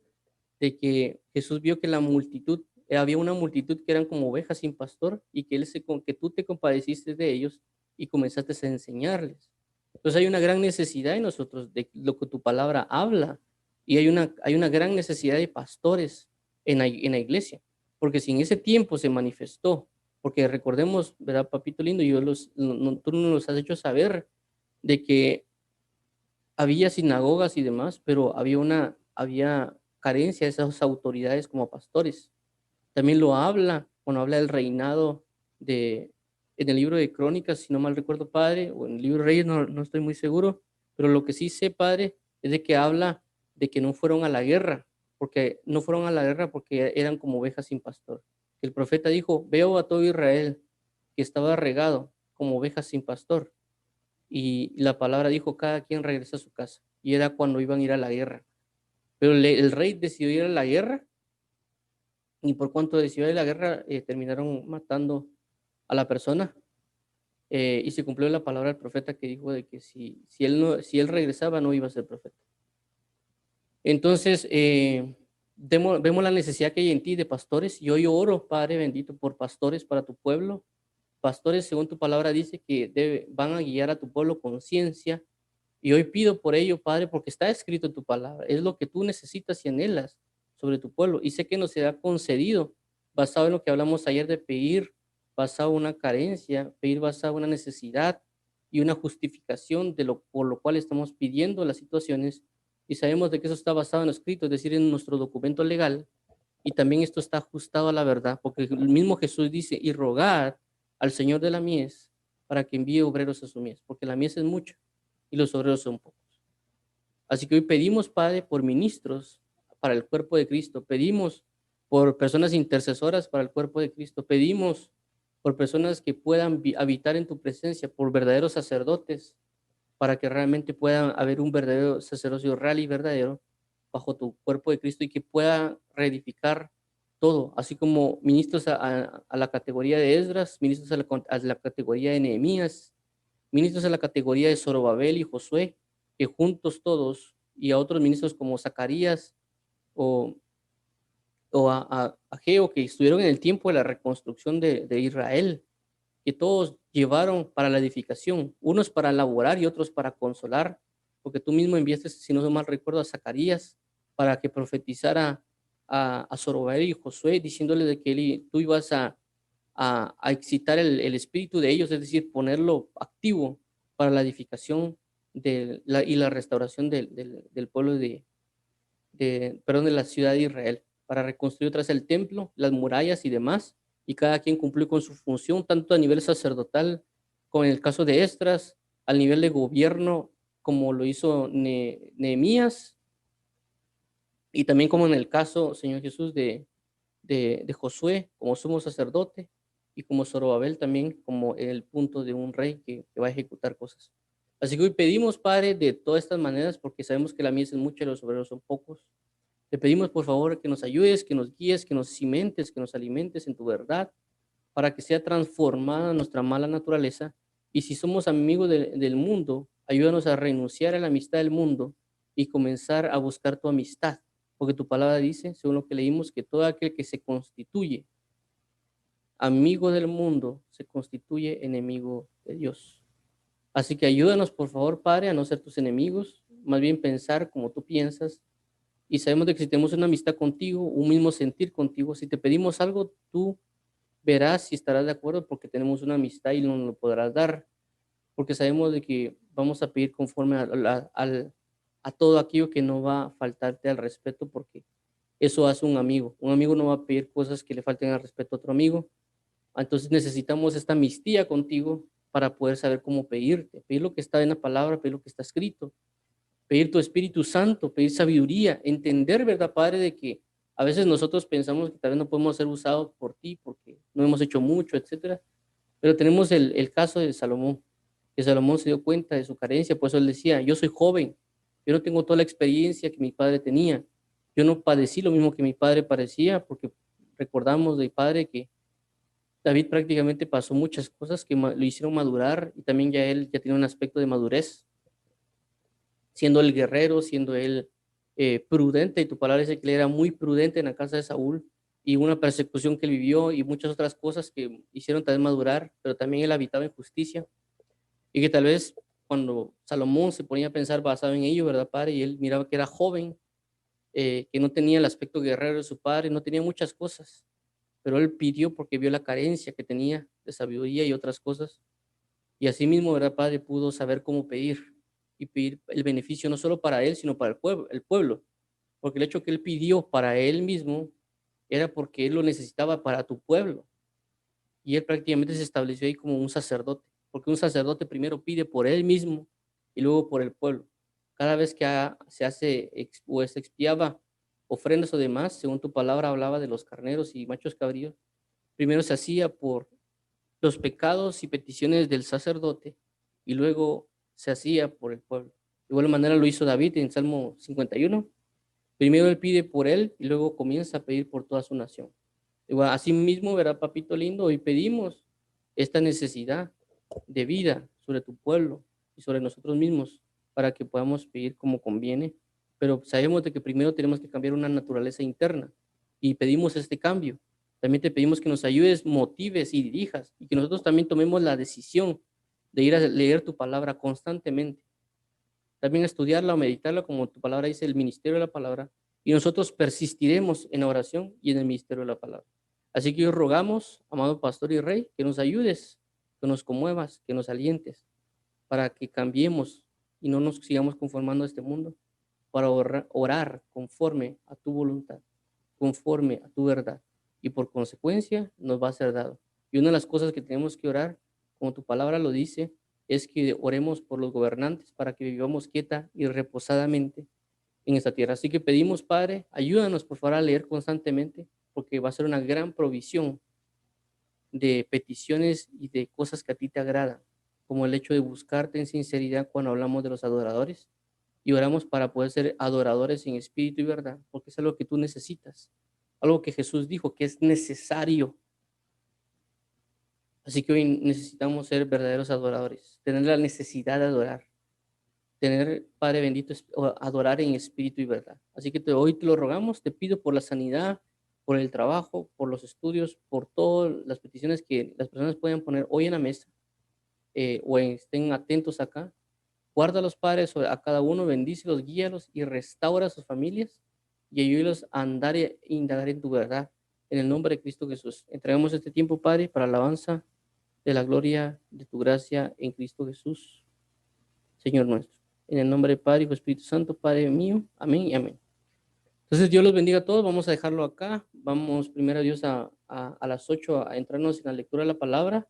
de que Jesús vio que la multitud, había una multitud que eran como ovejas sin pastor y que tú te compadeciste de ellos y comenzaste a enseñarles. Entonces hay una gran necesidad en nosotros de lo que tu palabra habla y hay una gran necesidad de pastores en la iglesia. Porque si en ese tiempo se manifestó, porque recordemos, ¿verdad, papito lindo? Tú nos los has hecho saber de que había sinagogas y demás, pero había carencia de esas autoridades como pastores. También lo habla cuando habla del reinado de, en el libro de Crónicas, si no mal recuerdo, padre, o en el libro de Reyes, no estoy muy seguro, pero lo que sí sé, padre, es de que habla de que no fueron a la guerra, porque no fueron a la guerra porque eran como ovejas sin pastor. El profeta dijo, veo a todo Israel que estaba regado como ovejas sin pastor. Y la palabra dijo, cada quien regresa a su casa. Y era cuando iban a ir a la guerra. Pero el rey decidió ir a la guerra y por cuanto decidió ir a la guerra, terminaron matando a la persona. Y se cumplió la palabra del profeta que dijo de que si él regresaba no iba a ser profeta. Entonces, vemos la necesidad que hay en ti de pastores. Y hoy oro, Padre bendito, por pastores para tu pueblo. Pastores, según tu palabra, dice que van a guiar a tu pueblo con ciencia. Y hoy pido por ello, Padre, porque está escrito en tu palabra. Es lo que tú necesitas y anhelas sobre tu pueblo. Y sé que nos será concedido, basado en lo que hablamos ayer de pedir, basado en una carencia, pedir basado en una necesidad y una justificación por lo cual estamos pidiendo las situaciones. Y sabemos de que eso está basado en lo escrito, es decir, en nuestro documento legal. Y también esto está ajustado a la verdad, porque el mismo Jesús dice, y rogad al Señor de la mies para que envíe obreros a su mies, porque la mies es mucha y los obreros son pocos. Así que hoy pedimos, Padre, por ministros para el cuerpo de Cristo, pedimos por personas intercesoras para el cuerpo de Cristo, pedimos por personas que puedan habitar en tu presencia, por verdaderos sacerdotes, para que realmente pueda haber un verdadero sacerdocio real y verdadero bajo tu cuerpo de Cristo y que pueda reedificar todo, así como ministros a la categoría de Esdras, ministros a la categoría de Nehemías, ministros a la categoría de Zorobabel y Josué, que juntos todos, y a otros ministros como Zacarías o, o Ageo, que estuvieron en el tiempo de la reconstrucción de Israel, que todos llevaron para la edificación, unos para laborar y otros para consolar, porque tú mismo enviaste, si no mal recuerdo, a Zacarías para que profetizara a Zorobabel y Josué, diciéndole de que tú ibas a excitar el espíritu de ellos, es decir, ponerlo activo para la edificación y la restauración del pueblo perdón, de la ciudad de Israel, para reconstruir otra vez el templo, las murallas y demás, y cada quien cumplió con su función, tanto a nivel sacerdotal, como en el caso de Esdras, al nivel de gobierno, como lo hizo Nehemías, y también como en el caso, Señor Jesús, de Josué como sumo sacerdote y como Zorobabel también como el punto de un rey que va a ejecutar cosas. Así que hoy pedimos, Padre, de todas estas maneras, porque sabemos que la mies es mucha y los obreros son pocos. Te pedimos, por favor, que nos ayudes, que nos guíes, que nos cimentes, que nos alimentes en tu verdad, para que sea transformada nuestra mala naturaleza. Y si somos amigos del mundo, ayúdanos a renunciar a la amistad del mundo y comenzar a buscar tu amistad. Porque tu palabra dice, según lo que leímos, que todo aquel que se constituye amigo del mundo se constituye enemigo de Dios. Así que ayúdanos, por favor, Padre, a no ser tus enemigos, más bien pensar como tú piensas. Y sabemos de que si tenemos una amistad contigo, un mismo sentir contigo, si te pedimos algo, tú verás si estarás de acuerdo porque tenemos una amistad y nos lo podrás dar, porque sabemos de que vamos a pedir conforme a todo aquello que no va a faltarte al respeto, porque eso hace un amigo. Un amigo no va a pedir cosas que le falten al respeto a otro amigo. Entonces necesitamos esta amistad contigo para poder saber cómo pedirte, pedir lo que está en la palabra, pedir lo que está escrito, pedir tu Espíritu Santo, pedir sabiduría, entender, ¿verdad, Padre? De que a veces nosotros pensamos que tal vez no podemos ser usados por ti porque no hemos hecho mucho, etcétera. Pero tenemos el caso de Salomón, que Salomón se dio cuenta de su carencia, por eso él decía, yo soy joven, yo no tengo toda la experiencia que mi padre tenía, yo no padecí lo mismo que mi padre padecía, porque recordamos de padre que David prácticamente pasó muchas cosas que lo hicieron madurar y también ya él ya tiene un aspecto de madurez, siendo el guerrero, siendo él prudente, y tu palabra dice que él era muy prudente en la casa de Saúl, y una persecución que él vivió y muchas otras cosas que hicieron tal vez madurar, pero también él habitaba en justicia, y que tal vez cuando Salomón se ponía a pensar basado en ello, ¿verdad, padre? Y él miraba que era joven, que no tenía el aspecto guerrero de su padre, no tenía muchas cosas, pero él pidió porque vio la carencia que tenía de sabiduría y otras cosas. Y así mismo, ¿verdad, Padre? Pudo saber cómo pedir y pedir el beneficio no solo para él, sino para el pueblo. Porque el hecho que él pidió para él mismo era porque él lo necesitaba para tu pueblo. Y él prácticamente se estableció ahí como un sacerdote, porque un sacerdote primero pide por él mismo y luego por el pueblo. Cada vez que se hace o se expiaba ofrendas o demás, según tu palabra hablaba de los carneros y machos cabríos, primero se hacía por los pecados y peticiones del sacerdote y luego se hacía por el pueblo. De igual manera lo hizo David en Salmo 51. Primero él pide por él y luego comienza a pedir por toda su nación. Igual, así mismo, verá, papito lindo, hoy pedimos esta necesidad de vida sobre tu pueblo y sobre nosotros mismos para que podamos pedir como conviene, pero sabemos de que primero tenemos que cambiar una naturaleza interna y pedimos este cambio. También te pedimos que nos ayudes, motives y dirijas y que nosotros también tomemos la decisión de ir a leer tu palabra constantemente, también estudiarla o meditarla, como tu palabra dice, el ministerio de la palabra, y nosotros persistiremos en la oración y en el ministerio de la palabra. Así que hoy rogamos, amado pastor y rey, que nos ayudes, que nos conmuevas, que nos alientes, para que cambiemos y no nos sigamos conformando a este mundo, para orar conforme a tu voluntad, conforme a tu verdad, y por consecuencia nos va a ser dado. Y una de las cosas que tenemos que orar, como tu palabra lo dice, es que oremos por los gobernantes para que vivamos quieta y reposadamente en esta tierra. Así que pedimos, Padre, ayúdanos por favor a leer constantemente, porque va a ser una gran provisión de peticiones y de cosas que a ti te agradan, como el hecho de buscarte en sinceridad cuando hablamos de los adoradores, y oramos para poder ser adoradores en espíritu y verdad, porque es algo que tú necesitas, algo que Jesús dijo que es necesario. Así que hoy necesitamos ser verdaderos adoradores, tener la necesidad de adorar, tener, Padre bendito, adorar en espíritu y verdad. Así que hoy te lo rogamos, te pido por la sanidad, por el trabajo, por los estudios, por todas las peticiones que las personas puedan poner hoy en la mesa, o estén atentos acá. Guarda a los padres a cada uno, bendícelos, guíalos y restaura a sus familias y ayúdalos a andar e indagar en tu verdad. En el nombre de Cristo Jesús. Entregamos este tiempo, Padre, para alabanza de la gloria de tu gracia en Cristo Jesús, Señor nuestro. En el nombre del Padre, Hijo, Espíritu Santo, Padre mío. Amén y amén. Entonces, Dios los bendiga a todos. Vamos a dejarlo acá. Vamos primero, Dios, a las 8 a entrarnos en la lectura de la palabra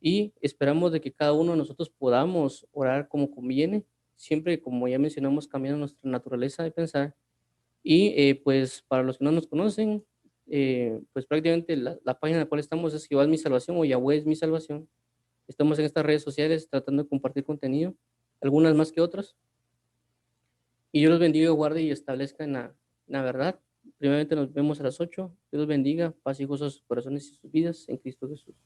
y esperamos de que cada uno de nosotros podamos orar como conviene, siempre, como ya mencionamos, cambiando nuestra naturaleza de pensar. Y pues para los que no nos conocen, pues prácticamente la página en la cual estamos es Jehová es mi salvación o Yahweh es mi salvación. Estamos en estas redes sociales tratando de compartir contenido, algunas más que otras. Y Dios los bendiga, guarde y establezca en la verdad. Primeramente nos vemos a las 8. Dios los bendiga, paz y gozo a sus corazones y sus vidas en Cristo Jesús.